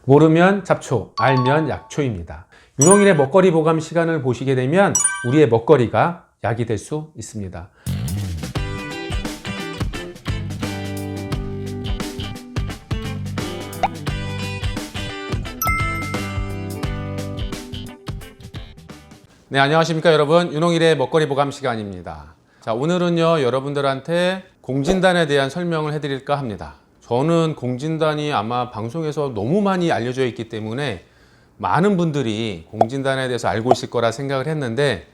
모르면 잡초, 알면 약초입니다. 윤홍일의 먹거리 보감 시간을 보시게 되면 우리의 먹거리가 약이 될 수 있습니다. 네, 안녕하십니까 여러분. 윤홍일의 먹거리 보감 시간입니다. 자, 오늘은요 여러분들한테 공진단에 대한 설명을 해드릴까 합니다. 저는 공진단이 아마 방송에서 너무 많이 알려져 있기 때문에 많은 분들이 공진단에 대해서 알고 있을 거라 생각을 했는데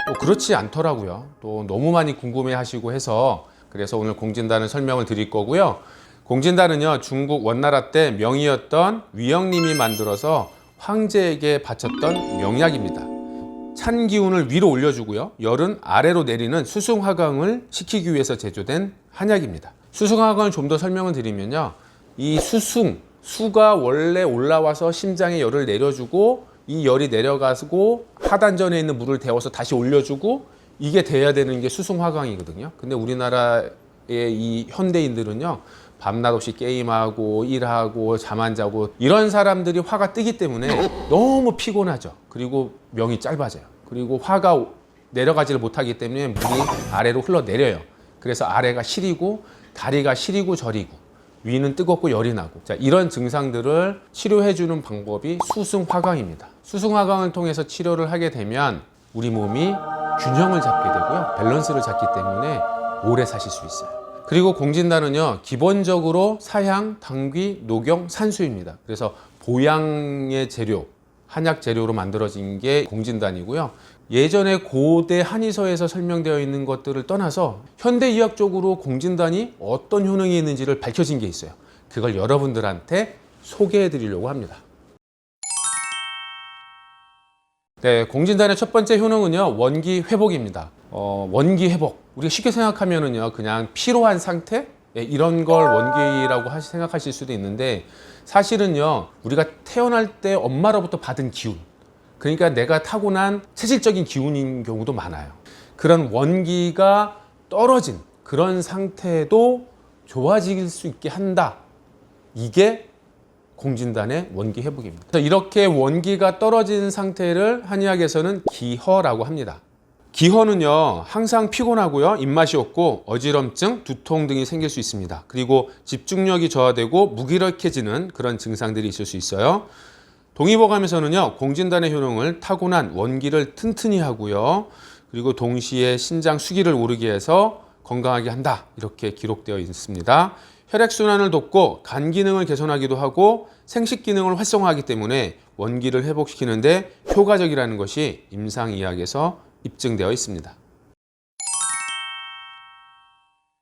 또 그렇지 않더라고요. 또 너무 많이 궁금해 하시고 해서 그래서 오늘 공진단을 설명을 드릴 거고요. 공진단은요 중국 원나라 때 명의였던 위영님이 만들어서 황제에게 바쳤던 명약입니다. 찬 기운을 위로 올려주고요. 열은 아래로 내리는 수승화강을 시키기 위해서 제조된 한약입니다. 수승화강을 좀 더 설명을 드리면요. 이 수가 원래 올라와서 심장에 열을 내려주고 이 열이 내려가고 하단전에 있는 물을 데워서 다시 올려주고 이게 돼야 되는 게 수승화강이거든요. 근데 우리나라의 이 현대인들은요. 밤낮 없이 게임하고 일하고 잠 안 자고 이런 사람들이 화가 뜨기 때문에 너무 피곤하죠. 그리고 명이 짧아져요. 그리고 화가 내려가지를 못하기 때문에 물이 아래로 흘러내려요. 그래서 아래가 시리고 다리가 시리고 저리고 위는 뜨겁고 열이 나고 자, 이런 증상들을 치료해주는 방법이 수승화강입니다. 수승화강을 통해서 치료를 하게 되면 우리 몸이 균형을 잡게 되고요. 밸런스를 잡기 때문에 오래 사실 수 있어요. 그리고 공진단은요 기본적으로 사향, 당귀, 녹용, 산수입니다. 그래서 보양의 재료, 한약 재료로 만들어진 게 공진단이고요. 예전에 고대 한의서에서 설명되어 있는 것들을 떠나서 현대의학적으로 공진단이 어떤 효능이 있는지를 밝혀진 게 있어요. 그걸 여러분들한테 소개해 드리려고 합니다. 네, 공진단의 첫 번째 효능은요 원기 회복입니다. 원기 회복. 우리가 쉽게 생각하면은요 그냥 피로한 상태 이런 걸 원기라고 생각하실 수도 있는데 사실은요 우리가 태어날 때 엄마로부터 받은 기운, 그러니까 내가 타고난 체질적인 기운인 경우도 많아요. 그런 원기가 떨어진 그런 상태도 좋아질 수 있게 한다. 이게 공진단의 원기 회복입니다. 이렇게 원기가 떨어진 상태를 한의학에서는 기허라고 합니다. 기허는요 항상 피곤하고요, 입맛이 없고 어지럼증, 두통 등이 생길 수 있습니다. 그리고 집중력이 저하되고 무기력해지는 그런 증상들이 있을 수 있어요. 동의보감에서는요 공진단의 효능을 타고난 원기를 튼튼히 하고요, 그리고 동시에 신장 수기를 오르게 해서 건강하게 한다 이렇게 기록되어 있습니다. 혈액순환을 돕고 간 기능을 개선하기도 하고 생식 기능을 활성화하기 때문에 원기를 회복시키는데 효과적이라는 것이 임상의학에서 입증되어 있습니다.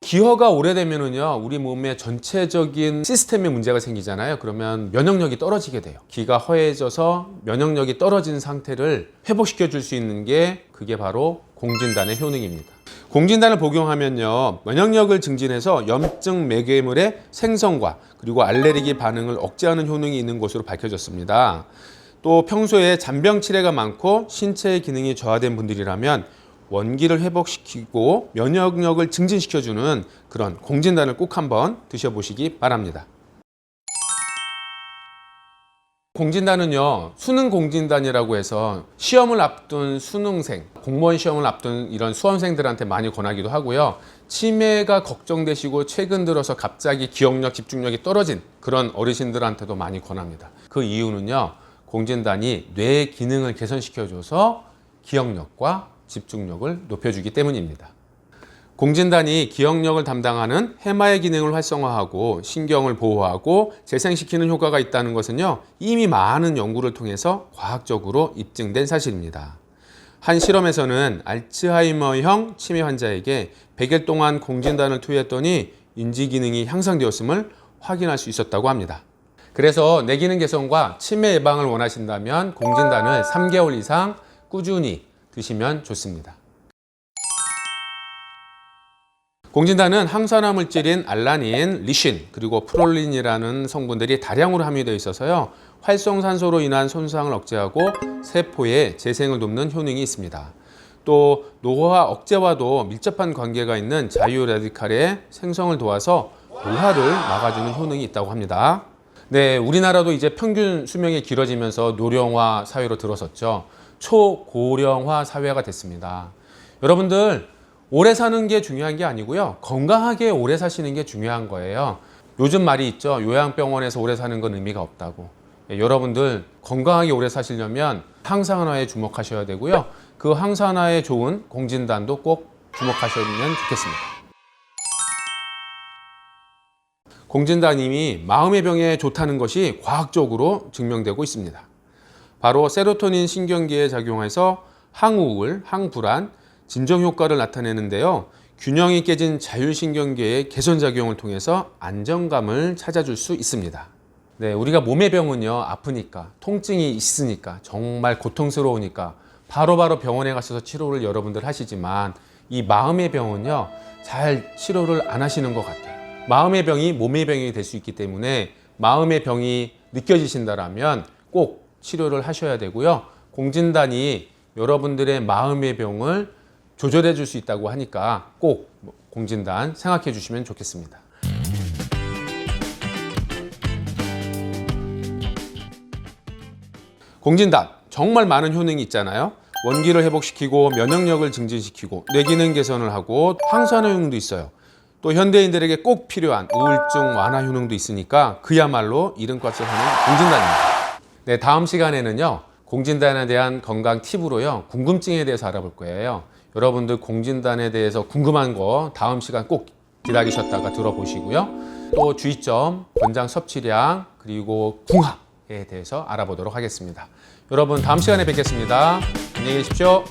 기허가 오래되면은요 우리 몸의 전체적인 시스템에 문제가 생기잖아요. 그러면 면역력이 떨어지게 돼요. 기가 허해져서 면역력이 떨어진 상태를 회복시켜 줄 수 있는 게 그게 바로 공진단의 효능입니다. 공진단을 복용하면요 면역력을 증진해서 염증 매개물의 생성과 그리고 알레르기 반응을 억제하는 효능이 있는 것으로 밝혀졌습니다. 또 평소에 잔병 치레가 많고 신체의 기능이 저하된 분들이라면 원기를 회복시키고 면역력을 증진시켜주는 그런 공진단을 꼭 한번 드셔보시기 바랍니다. 공진단은요 수능 공진단이라고 해서 시험을 앞둔 수능생, 공무원 시험을 앞둔 이런 수험생들한테 많이 권하기도 하고요. 치매가 걱정되시고 최근 들어서 갑자기 기억력, 집중력이 떨어진 그런 어르신들한테도 많이 권합니다. 그 이유는요 공진단이 뇌의 기능을 개선시켜줘서 기억력과 집중력을 높여주기 때문입니다. 공진단이 기억력을 담당하는 해마의 기능을 활성화하고 신경을 보호하고 재생시키는 효과가 있다는 것은요 이미 많은 연구를 통해서 과학적으로 입증된 사실입니다. 한 실험에서는 알츠하이머형 치매 환자에게 100일 동안 공진단을 투여했더니 인지 기능이 향상되었음을 확인할 수 있었다고 합니다. 그래서 뇌 기능 개선과 치매 예방을 원하신다면 공진단을 3개월 이상 꾸준히 드시면 좋습니다. 공진단은 항산화 물질인 알라닌, 리신, 그리고 프롤린이라는 성분들이 다량으로 함유되어 있어서요 활성산소로 인한 손상을 억제하고 세포의 재생을 돕는 효능이 있습니다. 또 노화 억제와도 밀접한 관계가 있는 자유 라디칼의 생성을 도와서 노화를 막아주는 효능이 있다고 합니다. 네, 우리나라도 이제 평균 수명이 길어지면서 노령화 사회로 들어섰죠. 초고령화 사회가 됐습니다. 여러분들, 오래 사는 게 중요한 게 아니고요. 건강하게 오래 사시는 게 중요한 거예요. 요즘 말이 있죠. 요양병원에서 오래 사는 건 의미가 없다고. 여러분들, 건강하게 오래 사시려면 항산화에 주목하셔야 되고요. 그 항산화에 좋은 공진단도 꼭 주목하시면 좋겠습니다. 공진단님이 마음의 병에 좋다는 것이 과학적으로 증명되고 있습니다. 바로 세로토닌 신경계에 작용해서 항우울, 항불안, 진정 효과를 나타내는데요. 균형이 깨진 자율신경계의 개선작용을 통해서 안정감을 찾아줄 수 있습니다. 네, 우리가 몸의 병은요, 아프니까, 통증이 있으니까, 정말 고통스러우니까 바로바로 병원에 가셔서 치료를 여러분들 하시지만 이 마음의 병은요, 잘 치료를 안 하시는 것 같아요. 마음의 병이 몸의 병이 될 수 있기 때문에 마음의 병이 느껴지신다라면 꼭 치료를 하셔야 되고요. 공진단이 여러분들의 마음의 병을 조절해 줄 수 있다고 하니까 꼭 공진단 생각해 주시면 좋겠습니다. 공진단 정말 많은 효능이 있잖아요. 원기를 회복시키고 면역력을 증진시키고 뇌기능 개선을 하고 항산화 효능도 있어요. 또 현대인들에게 꼭 필요한 우울증 완화 효능도 있으니까 그야말로 이름값을 하는 공진단입니다. 네, 다음 시간에는요, 공진단에 대한 건강 팁으로요, 궁금증에 대해서 알아볼 거예요. 여러분들 공진단에 대해서 궁금한 거 다음 시간 꼭 기다리셨다가 들어보시고요. 또 주의점, 권장 섭취량, 그리고 궁합에 대해서 알아보도록 하겠습니다. 여러분 다음 시간에 뵙겠습니다. 안녕히 계십시오.